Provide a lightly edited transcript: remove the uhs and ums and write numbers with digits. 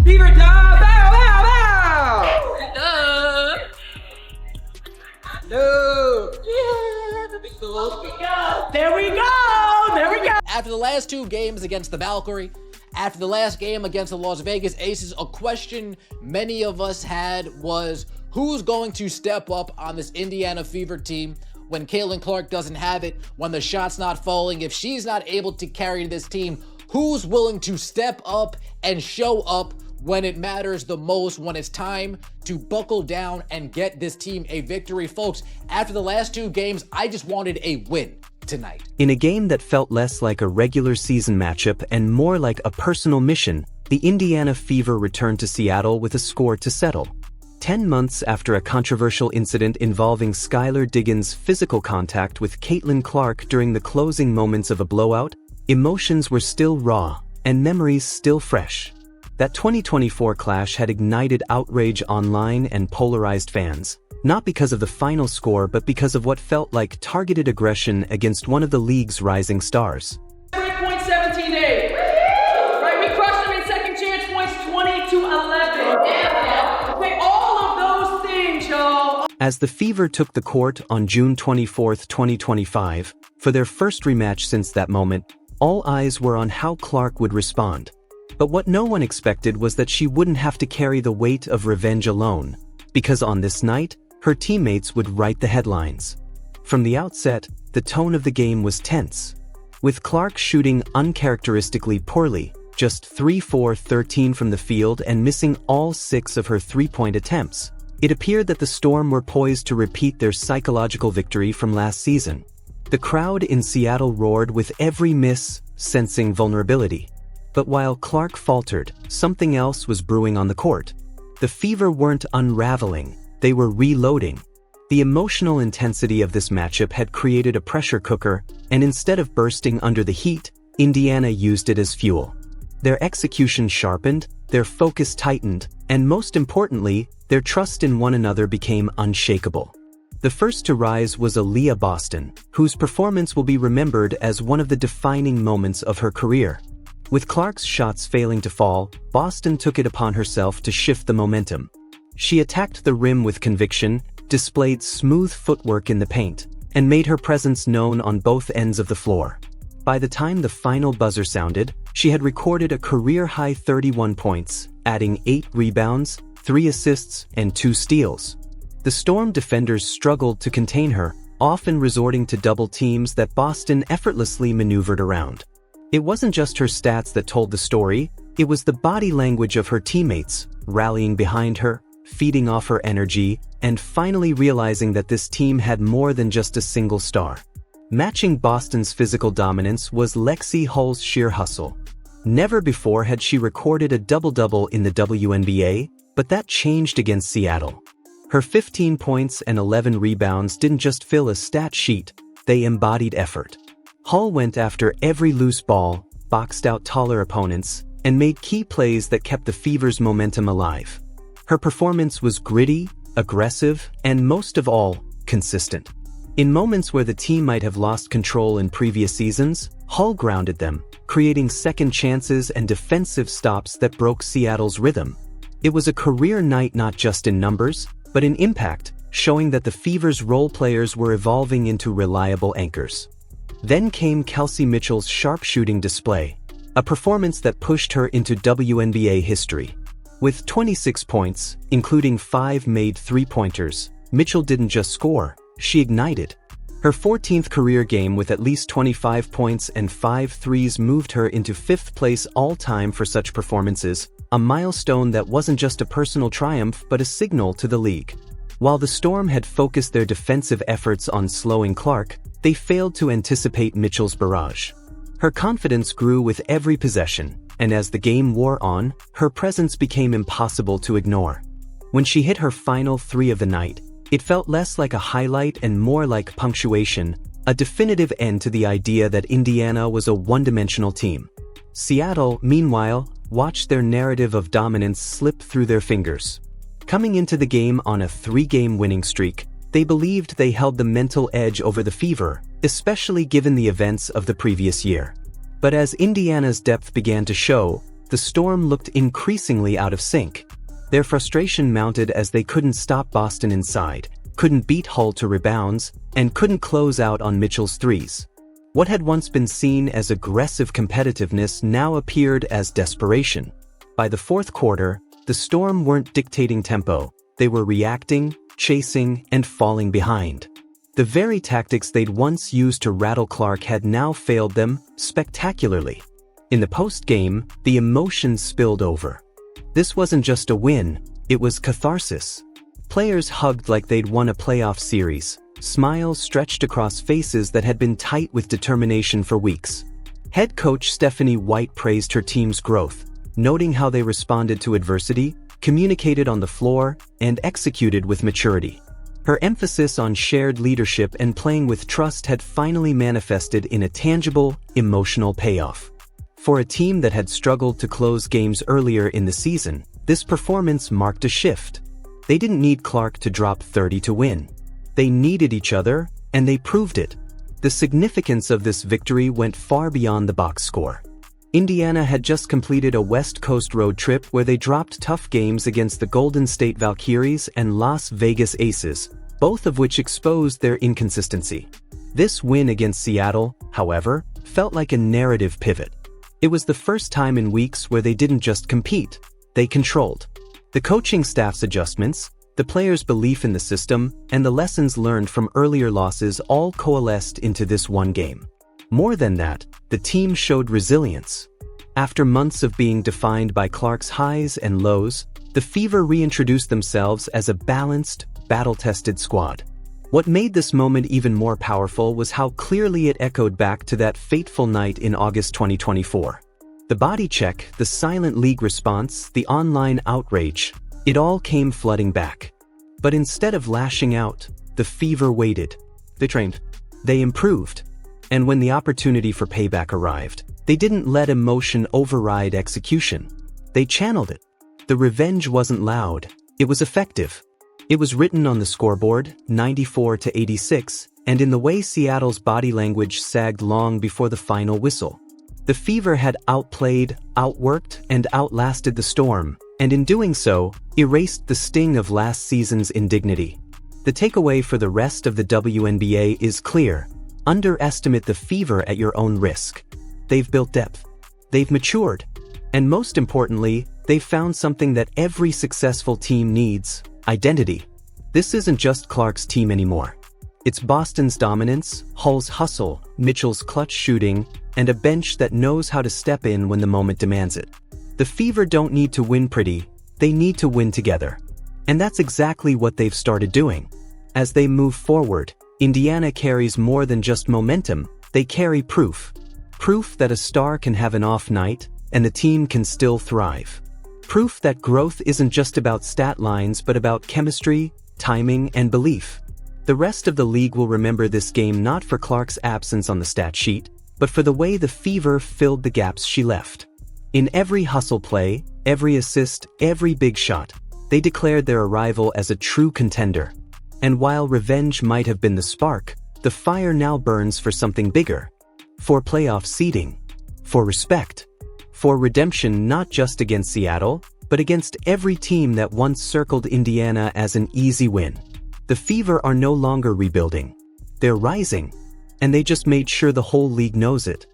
Fever time! Bow, bow, bow! No! There we go! There we go! After the last two games against the Valkyrie, after the last game against the Las Vegas Aces, a question many of us had was, who's going to step up on this Indiana Fever team when Caitlin Clark doesn't have it, when the shot's not falling? If she's not able to carry this team, who's willing to step up and show up when it matters the most, when it's time to buckle down and get this team a victory? Folks, after the last two games, I just wanted a win tonight. In a game that felt less like a regular season matchup and more like a personal mission, the Indiana Fever returned to Seattle with a score to settle. 10 months after a controversial incident involving Skylar Diggins' physical contact with Caitlin Clark during the closing moments of a blowout, emotions were still raw and memories still fresh. That 2024 clash had ignited outrage online and polarized fans, not because of the final score but because of what felt like targeted aggression against one of the league's rising stars. 3.178. Right, we crushed them in second chance points 20-11. Okay, all of those things, y'all. As the Fever took the court on June 24, 2025, for their first rematch since that moment, all eyes were on how Clark would respond. But what no one expected was that she wouldn't have to carry the weight of revenge alone, because on this night, her teammates would write the headlines. From the outset, the tone of the game was tense. With Clark shooting uncharacteristically poorly, just 3-4-13 from the field and missing all 6 of her three-point attempts, it appeared that the Storm were poised to repeat their psychological victory from last season. The crowd in Seattle roared with every miss, sensing vulnerability. But while Clark faltered, something else was brewing on the court. The Fever weren't unraveling, they were reloading. The emotional intensity of this matchup had created a pressure cooker, and instead of bursting under the heat, Indiana used it as fuel. Their execution sharpened, their focus tightened, and most importantly, their trust in one another became unshakable. The first to rise was Aaliyah Boston, whose performance will be remembered as one of the defining moments of her career. With Clark's shots failing to fall, Boston took it upon herself to shift the momentum. She attacked the rim with conviction, displayed smooth footwork in the paint, and made her presence known on both ends of the floor. By the time the final buzzer sounded, she had recorded a career-high 31 points, adding 8 rebounds, 3 assists, and 2 steals. The Storm defenders struggled to contain her, often resorting to double teams that Boston effortlessly maneuvered around. It wasn't just her stats that told the story, it was the body language of her teammates, rallying behind her, feeding off her energy, and finally realizing that this team had more than just a single star. Matching Boston's physical dominance was Lexi Hull's sheer hustle. Never before had she recorded a double-double in the WNBA, but that changed against Seattle. Her 15 points and 11 rebounds didn't just fill a stat sheet, they embodied effort. Hull went after every loose ball, boxed out taller opponents, and made key plays that kept the Fever's momentum alive. Her performance was gritty, aggressive, and most of all, consistent. In moments where the team might have lost control in previous seasons, Hull grounded them, creating second chances and defensive stops that broke Seattle's rhythm. It was a career night not just in numbers, but in impact, showing that the Fever's role players were evolving into reliable anchors. Then came Kelsey Mitchell's sharpshooting display, a performance that pushed her into WNBA history. With 26 points, including 5 made three-pointers, Mitchell didn't just score, she ignited. Her 14th career game with at least 25 points and 5 threes moved her into 5th place all-time for such performances, a milestone that wasn't just a personal triumph but a signal to the league. While the Storm had focused their defensive efforts on slowing Clark, they failed to anticipate Mitchell's barrage. Her confidence grew with every possession, and as the game wore on, her presence became impossible to ignore. When she hit her final 3 of the night, it felt less like a highlight and more like punctuation, a definitive end to the idea that Indiana was a one-dimensional team. Seattle, meanwhile, watched their narrative of dominance slip through their fingers. Coming into the game on a 3-game winning streak, they believed they held the mental edge over the Fever, especially given the events of the previous year. But as Indiana's depth began to show, the Storm looked increasingly out of sync. Their frustration mounted as they couldn't stop Boston inside, couldn't beat Hull to rebounds, and couldn't close out on Mitchell's threes. What had once been seen as aggressive competitiveness now appeared as desperation. By the fourth quarter, the Storm weren't dictating tempo, they were reacting, chasing, and falling behind. The very tactics they'd once used to rattle Clark had now failed them spectacularly. In the post-game, the emotions spilled over. This wasn't just a win, it was catharsis. Players hugged like they'd won a playoff series, smiles stretched across faces that had been tight with determination for weeks. Head coach Stephanie White praised her team's growth, noting how they responded to adversity, communicated on the floor, and executed with maturity. Her emphasis on shared leadership and playing with trust had finally manifested in a tangible, emotional payoff. For a team that had struggled to close games earlier in the season, this performance marked a shift. They didn't need Clark to drop 30 to win. They needed each other, and they proved it. The significance of this victory went far beyond the box score. Indiana had just completed a West Coast road trip where they dropped tough games against the Golden State Valkyries and Las Vegas Aces, both of which exposed their inconsistency. This win against Seattle, however, felt like a narrative pivot. It was the first time in weeks where they didn't just compete, they controlled. The coaching staff's adjustments, the players' belief in the system, and the lessons learned from earlier losses all coalesced into this one game. More than that, the team showed resilience. After months of being defined by Clark's highs and lows, the Fever reintroduced themselves as a balanced, battle-tested squad. What made this moment even more powerful was how clearly it echoed back to that fateful night in August 2024. The body check, the silent league response, the online outrage, it all came flooding back. But instead of lashing out, the Fever waited. They trained. They improved. And when the opportunity for payback arrived, they didn't let emotion override execution. They channeled it. The revenge wasn't loud. It was effective. It was written on the scoreboard, 94-86, and in the way Seattle's body language sagged long before the final whistle. The Fever had outplayed, outworked, and outlasted the Storm, and in doing so, erased the sting of last season's indignity. The takeaway for the rest of the WNBA is clear. Underestimate the Fever at your own risk. They've built depth. They've matured. And most importantly, they've found something that every successful team needs: identity. This isn't just Clark's team anymore. It's Boston's dominance, Hull's hustle, Mitchell's clutch shooting, and a bench that knows how to step in when the moment demands it. The Fever don't need to win pretty, they need to win together. And that's exactly what they've started doing. As they move forward, Indiana carries more than just momentum, they carry proof. Proof that a star can have an off night, and the team can still thrive. Proof that growth isn't just about stat lines but about chemistry, timing, and belief. The rest of the league will remember this game not for Clark's absence on the stat sheet, but for the way the Fever filled the gaps she left. In every hustle play, every assist, every big shot, they declared their arrival as a true contender. And while revenge might have been the spark, the fire now burns for something bigger. For playoff seeding. For respect. For redemption not just against Seattle, but against every team that once circled Indiana as an easy win. The Fever are no longer rebuilding. They're rising. And they just made sure the whole league knows it.